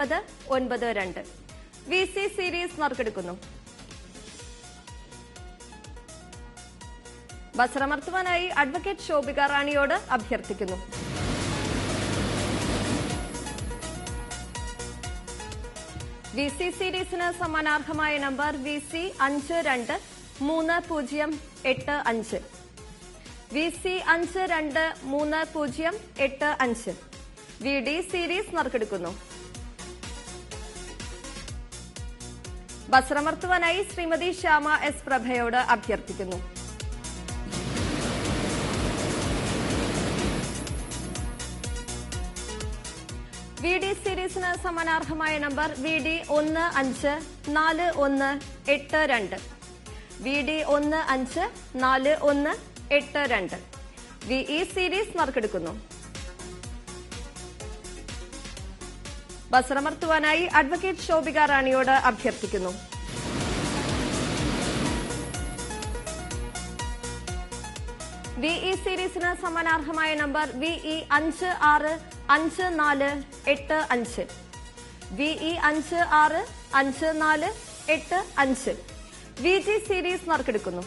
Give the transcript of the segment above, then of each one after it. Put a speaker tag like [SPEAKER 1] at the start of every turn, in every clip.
[SPEAKER 1] 992 VC series നറുക്കെടുക്കുന്നു. ബസറമർത്തുവാനായി advocate Shobhika റാണിയോട് അഭ്യർത്ഥിക്കുന്നു. VC സീരീസിന് സമ്മാനാർഹമായ number VC 523085 VC 523085 VD series നറുക്കെടുക്കുന്നു. ബസറമർത്തുവാനായി ശ്രീമതി ശ്യാമ എസ് പ്രഭയോട് അഭ്യർത്ഥിക്കുന്നു. VD സീരീസിന് സമ്മാനാർഹമായ number VD 154182 VD 154182 VE series നറുക്കെടുക്കുന്നു. ബസറമർത്തുവാനായി അഡ്വക്കേറ്റ് ശോഭിക റാണിയോട് അഭ്യർത്ഥിക്കുന്നു. VE സീരീസിന് സമ്മാനാർഹമായ number VE 565485 VE 565485 VG series നറുക്കെടുക്കുന്നു.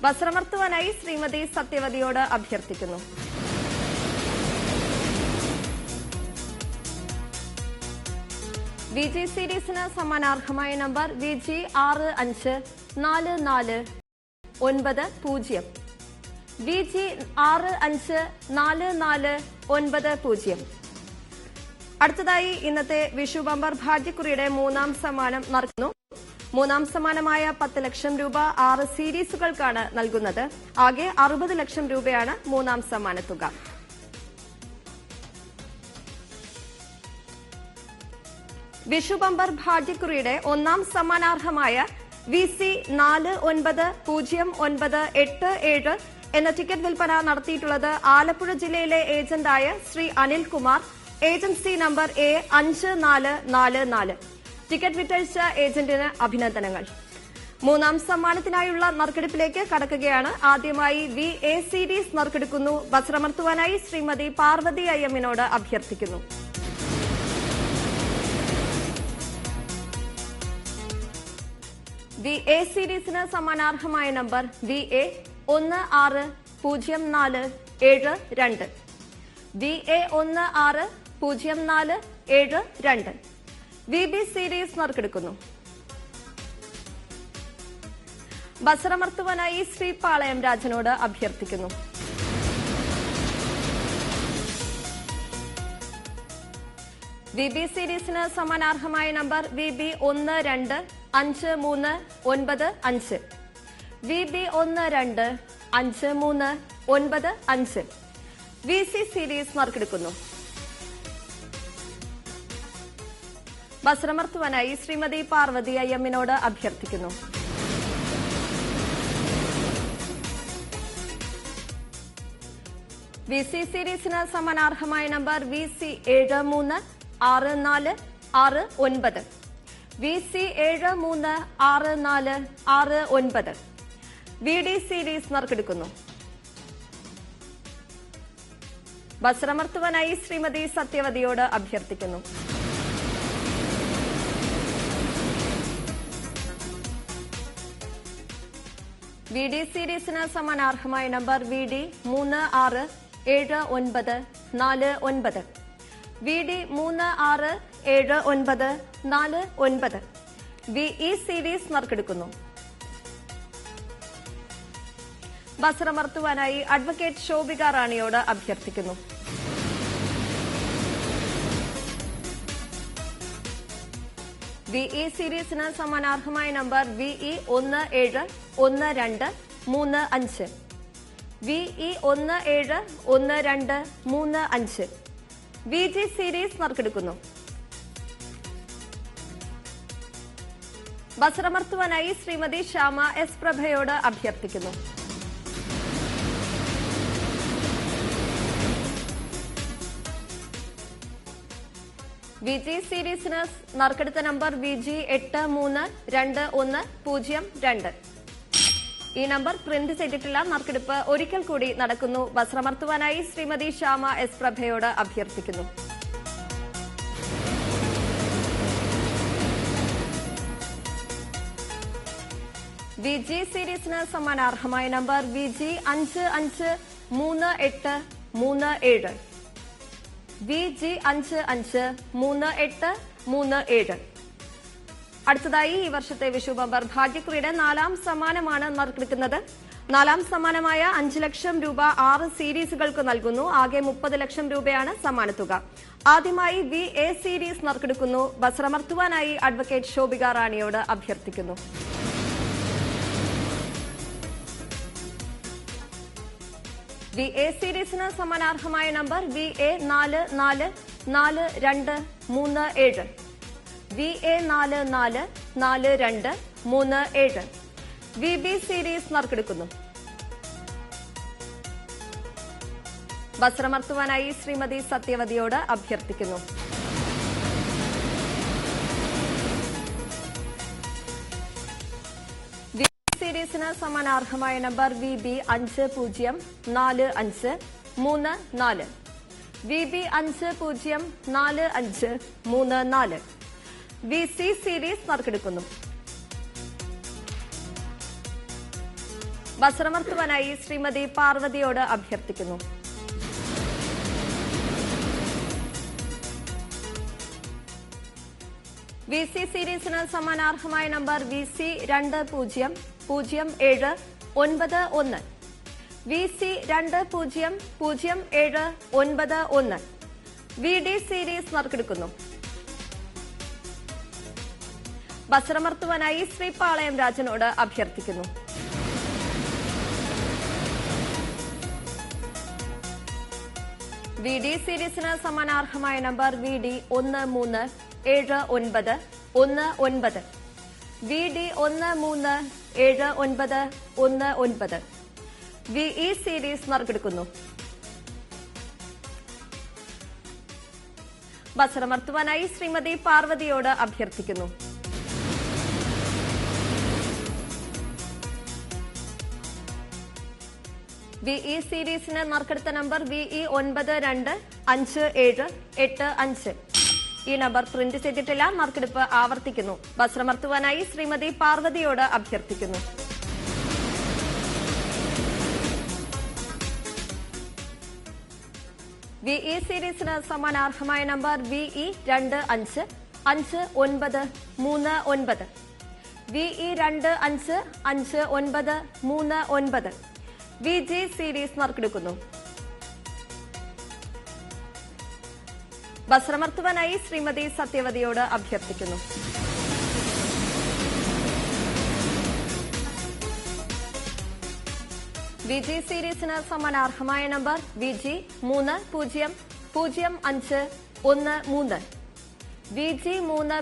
[SPEAKER 1] ബസറമർത്തുവാനായി ശ്രീമതി സത്യവതിയോട് അഭ്യർത്ഥിക്കുന്നു. VG സീരീസിന് സമ്മാനാർഹമായ നമ്പർ VG 654490 VG 654490. അടുത്തതായി ഇന്നത്തെ വിഷു ബമ്പർ ഭാഗ്യക്കുറിയുടെ മൂന്നാം സമ്മാനം നറുക്കുന്നു. മൂന്നാം സമ്മാനമായ 10 ലക്ഷം രൂപ 6 സീരീസുകൾക്കാണ് നൽകുന്നത്. ആകെ 60 ലക്ഷം രൂപയാണ് മൂന്നാം സമ്മാനത്തുക. വിഷു ബമ്പർ ഭാഗ്യക്കുറിയുടെ ഒന്നാം സമ്മാനാർഹമായ VC 490987 എന്ന ടിക്കറ്റ് വിൽപ്പന നടത്തിയിട്ടുള്ളത് ആലപ്പുഴ ജില്ലയിലെ ഏജന്റായ Shri Anilkumar, agency number A5444. Ticket വിറ്റഴിച്ച ഏജന്റിന് അഭിനന്ദനങ്ങൾ. മൂന്നാം സമ്മാനത്തിനായുള്ള നറുക്കെടുപ്പിലേക്ക് കടക്കുകയാണ്. ആദ്യമായി VA സീരീസ് നറുക്കെടുക്കുന്നു. ബസറമർത്തുവാനായി ശ്രീമതി പാർവതി അയ്യമ്മിനോട് അഭ്യർത്ഥിക്കുന്നു. VA സീരീസിന് സമ്മാനാർഹമായ number VA 160472 VA 160472 VB series നറുക്കെടുക്കുന്നു. ബസറമർത്തുവാനായി ശ്രീ പാളയം രാജനോട് അഭ്യർത്ഥിക്കുന്നു. VB സീരീസിന് സമ്മാനാർഹമായ number VB 1253995 VB 1253995 VC series നറുക്കെടുക്കുന്നു. ബസറമർത്തുവാനായി ശ്രീമതി പാർവതി അയ്യമ്മിനോട് അഭ്യർത്ഥിക്കുന്നു. VC സീരീസിന് സമ്മാനാർഹമായ number VC 736469 VC 736469 VD series നറുക്കെടുക്കുന്നു. ബസറമർത്തുവാനായി ശ്രീമതി സത്യവതിയോട് അഭ്യർത്ഥിക്കുന്നു. VD സീരീസിന് സമ്മാനാർഹമായ number VD 367949 VD 367949 VE series നറുക്കെടുക്കുന്നു. ബസറമർത്തുവാനായി അഡ്വക്കേറ്റ് ശോഭിക റാണിയോട് അഭ്യർത്ഥിക്കുന്നു. VE സീരീസിന് സമ്മാനാർഹമായ number VE 171235 VE 171235 VG series നറുക്കെടുക്കുന്നു. ബസറമർത്തുവാനായി ശ്രീമതി ശ്യാമ എസ് പ്രഭയോട് അഭ്യർത്ഥിക്കുന്നു. VG സീരീസിന് നറുക്കെടുത്ത നമ്പർ VG 832102 ഈ നമ്പർ പ്രിന്റ് ചെയ്തിട്ടില്ല. നറുക്കെടുപ്പ് ഒരിക്കൽ കൂടി നടക്കുന്നു. വസ്ത്രമർത്തുവാനായി ശ്രീമതി ശ്യാമ എസ് പ്രഭയോട് അഭ്യർത്ഥിക്കുന്നു. VG സീരീസിന് സമ്മാനാർഹമായ നമ്പർ VG 553837. VG 553837. അടുത്തതായി ഈ വർഷത്തെ വിഷു ബമ്പർ ഭാഗ്യക്കുറിയുടെ 4ാം സമ്മാനമാണ് നറുക്കെടുക്കുന്നത്. 4ാം സമ്മാനമായ 5 ലക്ഷം രൂപ 6 സീരീസുകൾക്ക് നൽകുന്നു. ആകെ 30 ലക്ഷം രൂപയാണ് സമ്മാനത്തുക. ആദ്യമായി VA സീരീസ് നറുക്കെടുക്കുന്നു. വസ്ത്രമർത്തുവാനായി അഡ്വക്കേറ്റ് ശോഭിക റാണിയോട് അഭ്യർത്ഥിക്കുന്നു. VA സീരീസിന് സമ്മാനാർഹമായ number VA 444237. VA 444237. VB series നറുക്കെടുക്കുന്നു. വസ്ത്രമർത്തുവാനായി ശ്രീമതി സത്യവതിയോട് അഭ്യർത്ഥിക്കുന്നു. സീരീസിന് സമ്മാനാർഹമായ number VB 504534. VB 504534. VC series നറുക്കെടുക്കുന്നു. വസ്ത്രമർത്തുവാനായി ശ്രീമതി പാർവതിയോട് അഭ്യർത്ഥിക്കുന്നു. VC സീരീസിന് സമ്മാനാർഹമായ number VC 200791. VC 200791. VD series നറുക്കെടുക്കുന്നു. വസ്ത്രമർത്തുവാനായി ശ്രീപാളയം രാജനോട് അഭ്യർത്ഥിക്കുന്നു. VD സീരീസിന് സമ്മാനാർഹമായ number VD 137919. VD 137919. VE series നറുക്കെടുക്കുന്നു. വസ്ത്രമർത്തുവാനായി ശ്രീമതി പാർവതിയോട് അഭ്യർത്ഥിക്കുന്നു. VE സീരീസിന് നറുക്കെടുത്ത നമ്പർ VE 925785. ഈ നമ്പർ പ്രിന്റ് ചെയ്തിട്ടില്ല. നറുക്കെടുപ്പ് ആവർത്തിക്കുന്നു. വസ്ത്രമർത്തുവാനായി ശ്രീമതി പാർവതിയോട് അഭ്യർത്ഥിക്കുന്നു. VE സീരീസിന് സമ്മാനാർഹമായ number VE 255939. VE 255939. VG series നറുക്കെടുക്കുന്നു. വസ്ത്രമർത്തുവാനായി ശ്രീമതി സത്യവതിയോട് അഭ്യർത്ഥിക്കുന്നു. VG സീരീസിന് സമ്മാനാർഹമായ നമ്പർ VG 300513. VG 30